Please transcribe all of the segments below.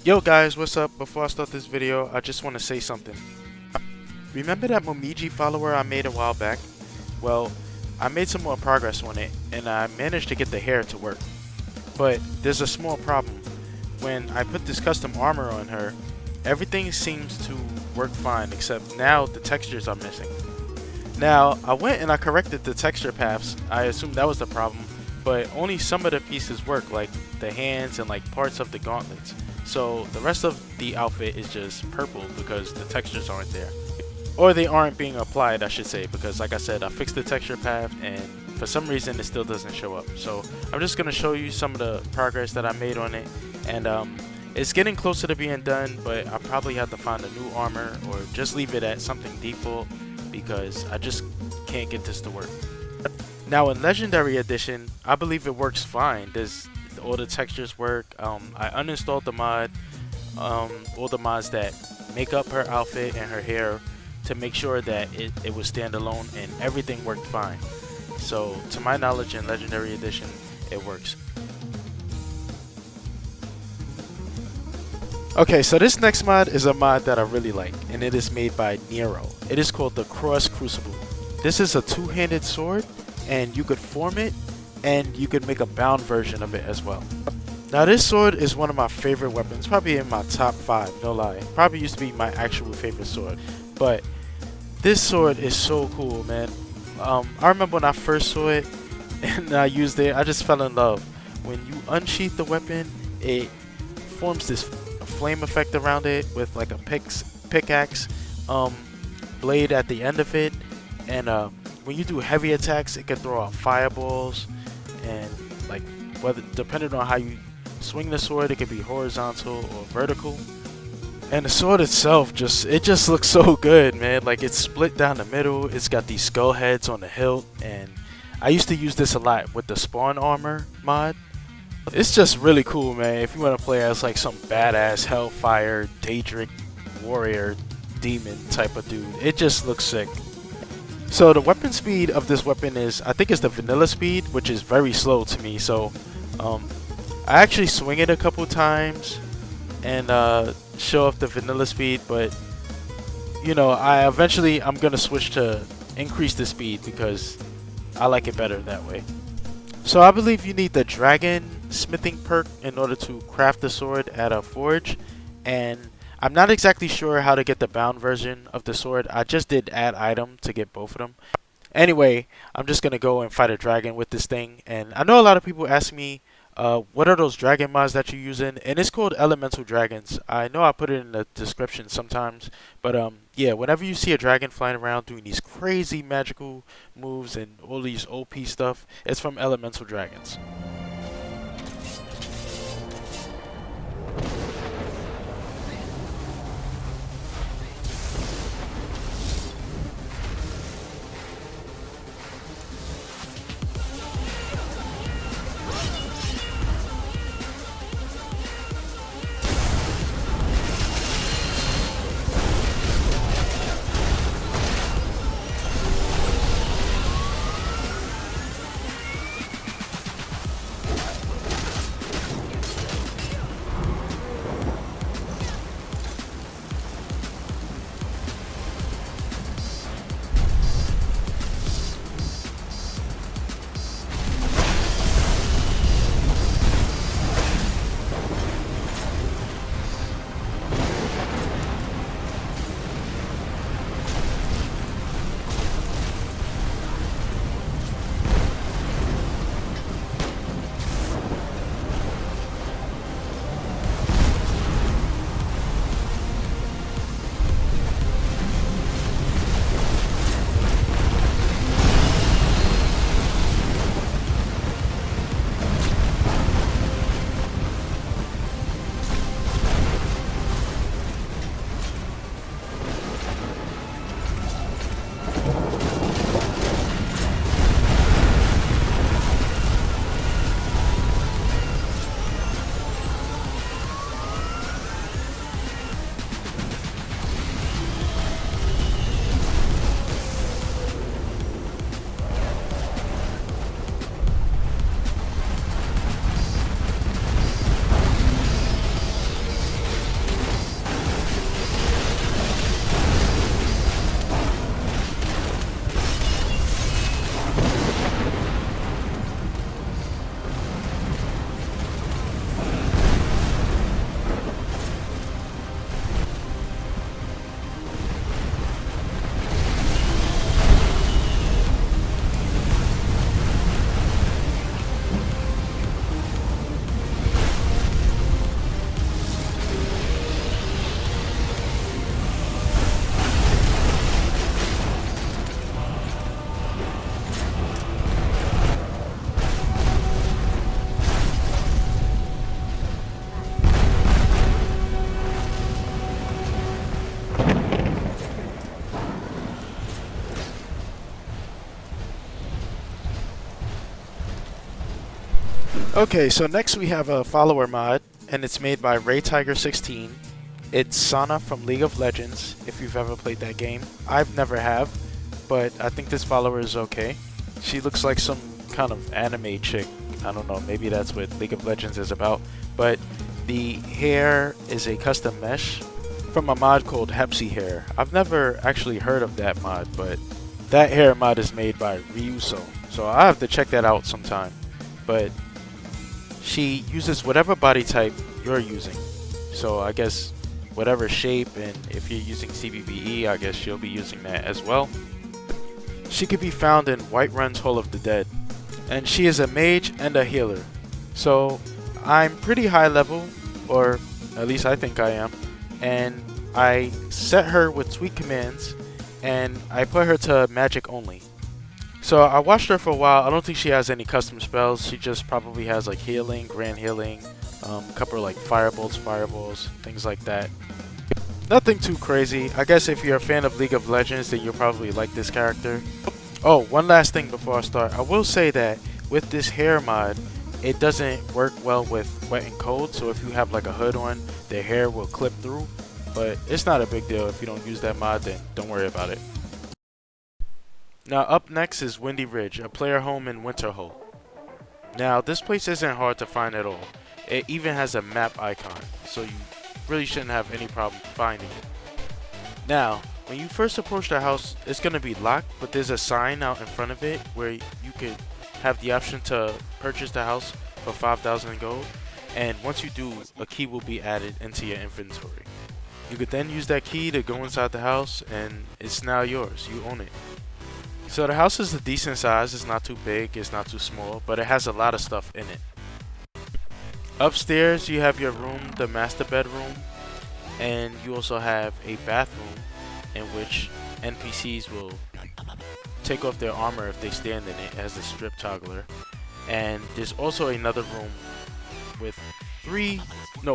Yo guys, what's up? Before I start this video, I just want to say something. Remember that Momiji follower I made a while back? Well, I made some more progress on it, and I managed to get the hair to work. But there's a small problem. When I put this custom armor on her, everything seems to work fine, except now the textures are missing. Now, I went and I corrected the texture paths. I assumed that was the problem, but only some of the pieces work, like the hands and like parts of the gauntlets. So the rest of the outfit is just purple because the textures aren't there. Or they aren't being applied, I should say, because like I said, I fixed the texture path and for some reason it still doesn't show up. So I'm just going to show you some of the progress that I made on it, and it's getting closer to being done, but I probably have to find a new armor or just leave it at something default because I just can't get this to work. Now in Legendary Edition, I believe it works fine. There's all the textures work. I uninstalled the mod, all the mods that make up her outfit and her hair to make sure that it was standalone and everything worked fine. So to my knowledge in Legendary Edition, it works. Okay, so this next mod is a mod that I really like, and it is made by Nero. It is called the Crucible. This is a two-handed sword, and you could form it, and you could make a bound version of it as well. Now this sword is one of my favorite weapons, probably in my top 5, no lie. Probably used to be my actual favorite sword, but this sword is so cool, man. I remember when I first saw it, and I used it, I just fell in love. When you unsheath the weapon, it forms this flame effect around it with like a pickaxe blade at the end of it, and when you do heavy attacks, it can throw out fireballs, and like whether depending on how you swing the sword, it can be horizontal or vertical. And the sword itself just looks so good, man. Like it's split down the middle. It's got these skull heads on the hilt, and I used to use this a lot with the spawn armor mod. It's just really cool, man. If you want to play as like some badass Hellfire, Daedric, warrior, demon type of dude, it just looks sick. So the weapon speed of this weapon is, I think it's the vanilla speed, which is very slow to me. So I actually swing it a couple times and show off the vanilla speed, but you know, I'm gonna switch to increase the speed because I like it better that way. So I believe you need the dragon smithing perk in order to craft the sword at a forge, and I'm not exactly sure how to get the bound version of the sword. I just did add item to get both of them. Anyway, I'm just gonna go and fight a dragon with this thing, and I know a lot of people ask me what are those dragon mods that you're using, and it's called elemental dragons. I know I put it in the description sometimes, but yeah, whenever you see a dragon flying around doing these crazy magical moves and all these OP stuff, it's from elemental dragons. Okay, so next we have a follower mod, and it's made by RayTiger16. It's Sona from League of Legends, if you've ever played that game. I've never have, but I think this follower is okay. She looks like some kind of anime chick. I don't know, maybe that's what League of Legends is about. But the hair is a custom mesh from a mod called Hepsi Hair. I've never actually heard of that mod, but that hair mod is made by Ryuso. So I have to check that out sometime. But she uses whatever body type you're using. So I guess whatever shape, and if you're using CBBE, I guess she'll be using that as well. She can be found in Whiterun's Hall of the Dead. And she is a mage and a healer. So I'm pretty high level, or at least I think I am. And I set her with sweet commands, and I put her to magic only. So I watched her for a while. I don't think she has any custom spells. She just probably has like healing, grand healing, a couple of like fireballs, things like that. Nothing too crazy. I guess if you're a fan of League of Legends, then you'll probably like this character. Oh, one last thing before I start. I will say that with this hair mod, it doesn't work well with wet and cold. So if you have like a hood on, the hair will clip through. But it's not a big deal. If you don't use that mod, then don't worry about it. Now up next is Windy Ridge, a player home in Winterhold. Now this place isn't hard to find at all. It even has a map icon, so you really shouldn't have any problem finding it. Now, when you first approach the house, it's going to be locked, but there's a sign out in front of it where you could have the option to purchase the house for 5,000 gold, and once you do, a key will be added into your inventory. You could then use that key to go inside the house, and it's now yours. You own it. So the house is a decent size. It's not too big, it's not too small, but it has a lot of stuff in it. Upstairs you have your room, the master bedroom, and you also have a bathroom in which NPCs will take off their armor if they stand in it. It has a strip toggler. And there's also another room with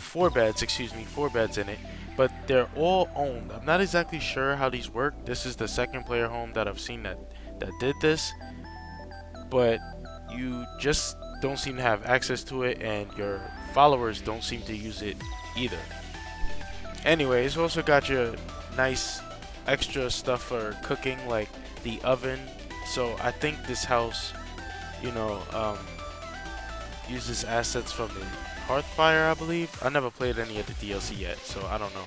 four beds in it, but they're all owned. I'm not exactly sure how these work. This is the second player home that I've seen that did this, but you just don't seem to have access to it, and your followers don't seem to use it either. Anyway, it's also got your nice extra stuff for cooking, like the oven. So I think this house, uses assets from the Hearthfire, I believe. I never played any of the DLC yet, so I don't know.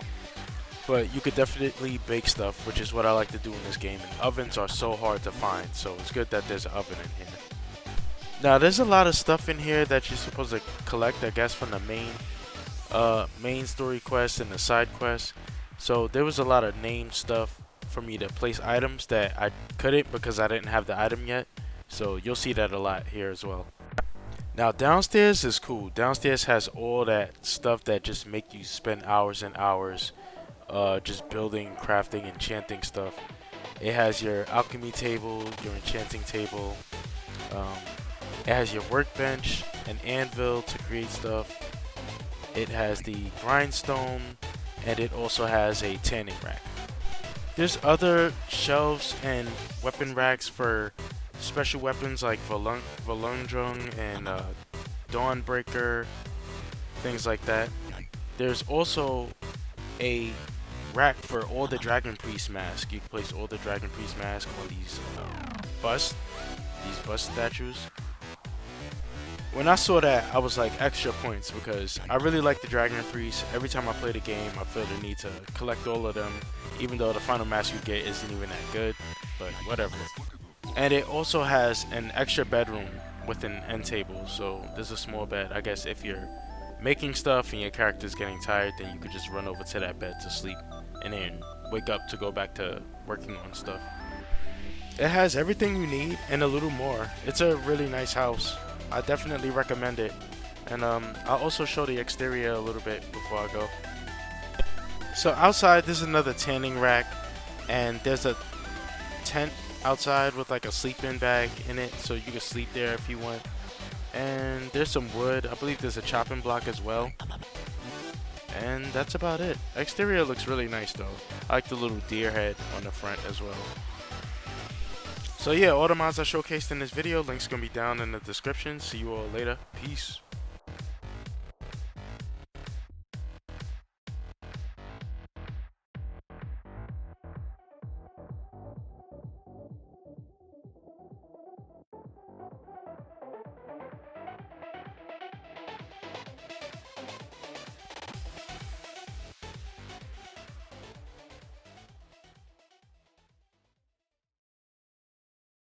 But you could definitely bake stuff, which is what I like to do in this game. And ovens are so hard to find, so it's good that there's an oven in here. Now, there's a lot of stuff in here that you're supposed to collect, I guess, from the main story quests and the side quests. So there was a lot of name stuff for me to place items that I couldn't because I didn't have the item yet. So you'll see that a lot here as well. Now downstairs is cool. Downstairs has all that stuff that just make you spend hours and hours just building, crafting, enchanting stuff. It has your alchemy table, your enchanting table. It has your workbench, an anvil to create stuff. It has the grindstone, and it also has a tanning rack. There's other shelves and weapon racks for special weapons like Volundrung and Dawnbreaker, things like that. There's also a rack for all the Dragon Priest masks. You can place all the Dragon Priest masks on these bust statues. When I saw that, I was like, extra points, because I really like the Dragon Priest. Every time I play the game, I feel the need to collect all of them, even though the final mask you get isn't even that good, but whatever. And it also has an extra bedroom with an end table, so there's a small bed. I guess if you're making stuff and your character's getting tired, then you could just run over to that bed to sleep and then wake up to go back to working on stuff. It has everything you need and a little more. It's a really nice house. I definitely recommend it. And I'll also show the exterior a little bit before I go. So outside there's another tanning rack, and there's a tent outside with like a sleeping bag in it, so you can sleep there if you want. And there's some wood. I believe there's a chopping block as well. And that's about it. Exterior looks really nice though. I like the little deer head on the front as well. So yeah, all the mods I showcased in this video, links gonna be down in the description. See you all later. Peace.